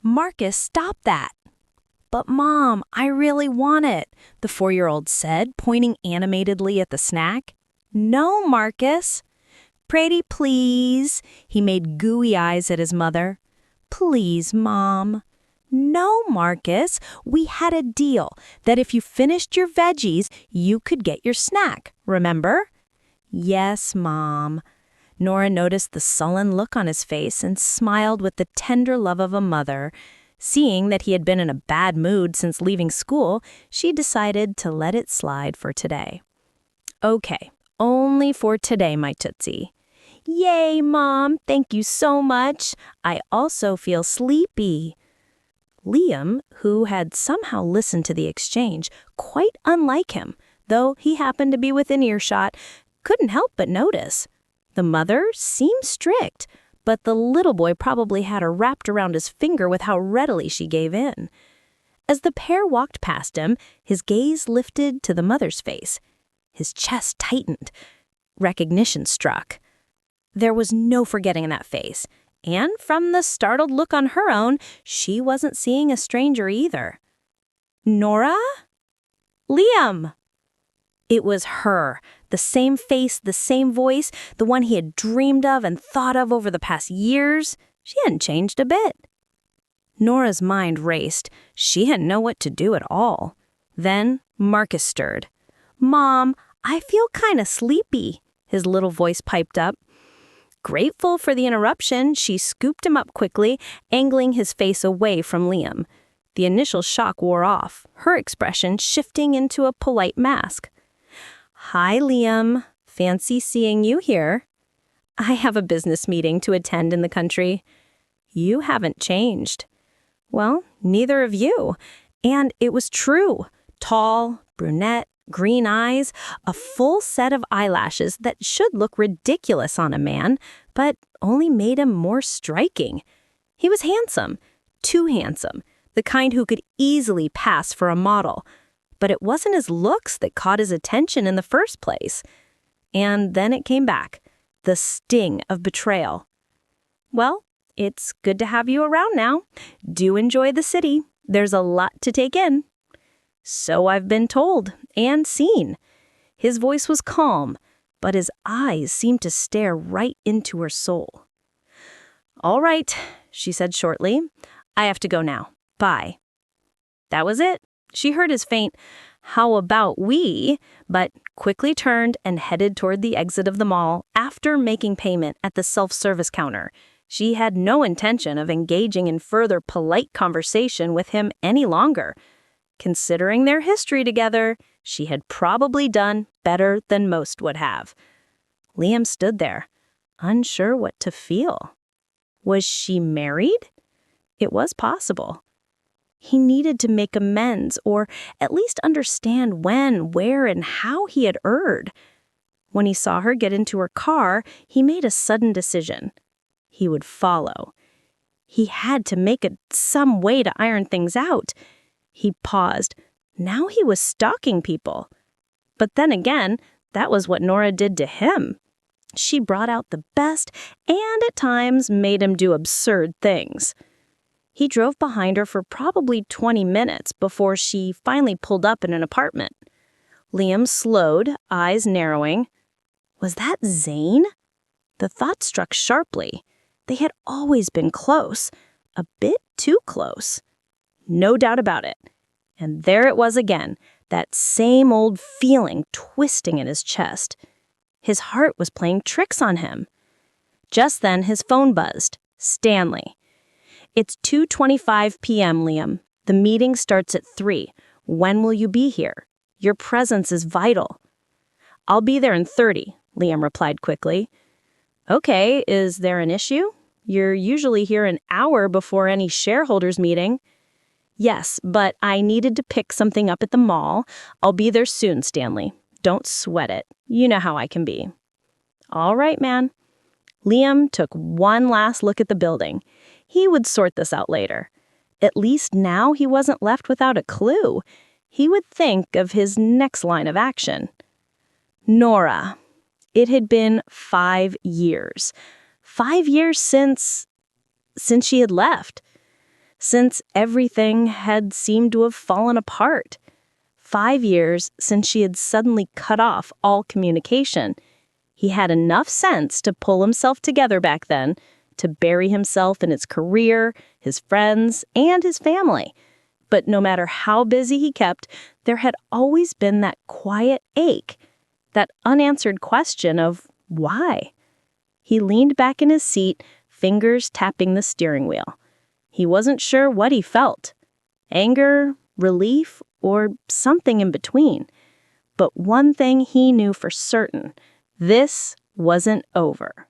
Marcus, stop that. But Mom, I really want it, the 4-year-old said, pointing animatedly at the snack. No, Marcus. Pretty please. He made gooey eyes at his mother. Please, Mom. No, Marcus. We had a deal that if you finished your veggies, you could get your snack, remember? Yes, Mom. Nora noticed the sullen look on his face and smiled with the tender love of a mother. Seeing that he had been in a bad mood since leaving school, she decided to let it slide for today. Okay, only for today, my Tootsie. Yay, Mom, thank you so much. I also feel sleepy. Liam, who had somehow listened to the exchange, quite unlike him, though he happened to be within earshot, couldn't help but notice. The mother seemed strict, but the little boy probably had her wrapped around his finger with how readily she gave in. As the pair walked past him, his gaze lifted to the mother's face. His chest tightened. Recognition struck. There was no forgetting that face, and from the startled look on her own, she wasn't seeing a stranger either. Nora? Liam! It was her, the same face, the same voice, the one he had dreamed of and thought of over the past years. She hadn't changed a bit. Nora's mind raced. She didn't know what to do at all. Then Marcus stirred. Mom, I feel kind of sleepy, his little voice piped up. Grateful for the interruption, she scooped him up quickly, angling his face away from Liam. The initial shock wore off, her expression shifting into a polite mask. Hi, Liam. Fancy seeing you here. I have a business meeting to attend in the country. You haven't changed. Well, neither of you. And it was true. Tall, brunette, green eyes, a full set of eyelashes that should look ridiculous on a man, but only made him more striking. He was handsome, too handsome, the kind who could easily pass for a model. But it wasn't his looks that caught his attention in the first place. And then it came back, the sting of betrayal. Well, it's good to have you around now. Do enjoy the city. There's a lot to take in. So I've been told and seen. His voice was calm, but his eyes seemed to stare right into her soul. All right, she said shortly. I have to go now. Bye. That was it. She heard his faint, "How about we?" but quickly turned and headed toward the exit of the mall after making payment at the self-service counter. She had no intention of engaging in further polite conversation with him any longer. Considering their history together, she had probably done better than most would have. Liam stood there, unsure what to feel. Was she married? It was possible. He needed to make amends, or at least understand when, where, and how he had erred. When he saw her get into her car, he made a sudden decision. He would follow. He had to make some way to iron things out. He paused. Now he was stalking people. But then again, that was what Nora did to him. She brought out the best and at times made him do absurd things. He drove behind her for probably 20 minutes before she finally pulled up in an apartment. Liam slowed, eyes narrowing. Was that Zane? The thought struck sharply. They had always been close, a bit too close. No doubt about it. And there it was again, that same old feeling twisting in his chest. His heart was playing tricks on him. Just then his phone buzzed. Stanley. It's 2:25 p.m., Liam. The meeting starts at 3. When will you be here? Your presence is vital. I'll be there in 30, Liam replied quickly. Okay, is there an issue? You're usually here an hour before any shareholders meeting. Yes, but I needed to pick something up at the mall. I'll be there soon, Stanley. Don't sweat it. You know how I can be. All right, man. Liam took one last look at the building. He would sort this out later. At least now he wasn't left without a clue. He would think of his next line of action. Nora. It had been 5 years. 5 years since she had left. since everything had seemed to have fallen apart. 5 years since she had suddenly cut off all communication. He had enough sense to pull himself together back then, to bury himself in his career, his friends, and his family. But no matter how busy he kept, there had always been that quiet ache, that unanswered question of why. He leaned back in his seat, fingers tapping the steering wheel. He wasn't sure what he felt. Anger, relief, or something in between. But one thing he knew for certain, this wasn't over.